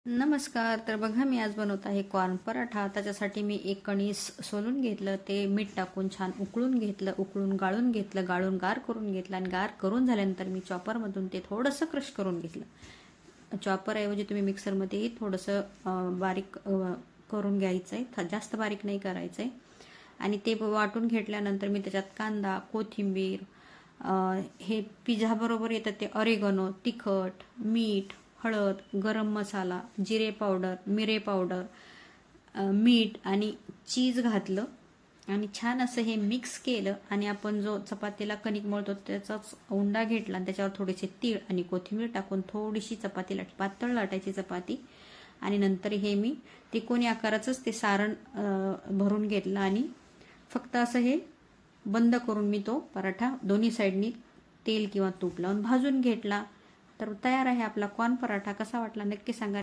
नमस्कार. तर बघा मी आज बनवत आहे कॉर्न पराठा. त्याच्यासाठी मी एक कणीस सोलून घेतलं, ते मीठ टाकून छान उकळून घेतलं, उकळून गाळून घेतलं, गाळून गार करून घेतलं आणि गार करून झाल्यानंतर मी चॉपरमधून ते थोडंसं क्रश करून घेतलं. चॉपरऐवजी तुम्ही मिक्सरमध्ये थोडंसं बारीक करून घ्यायचं आहे, जास्त बारीक नाही करायचं आहे. आणि ते वाटून घेतल्यानंतर मी त्याच्यात कांदा, कोथिंबीर, हे पिझ्झाबरोबर येतं ते ऑरिगॅनो, तिखट, मीठ, हळद, गरम मसाला, जिरे पावडर, मिरे पावडर, मीठ आणि चीज घातलं आणि छान असं हे मिक्स केलं. आणि आपण जो चपातीला कणिक मळतो त्याचाच उंडा घेतला आणि त्याच्यावर थोडेसे तीळ आणि कोथिंबीर टाकून थोडीशी चपाती पातळ लाटायची चपाती. आणि नंतर हे मी त्रिकोणी आकाराचंच ते सारण भरून घेतलं आणि फक्त असं हे बंद करून मी तो पराठा दोन्ही साईडनी तेल किंवा तूप लावून भाजून घेतला. तर तयार आहे आपला कॉर्न पराठा. कसा वाटला नक्की सांगा.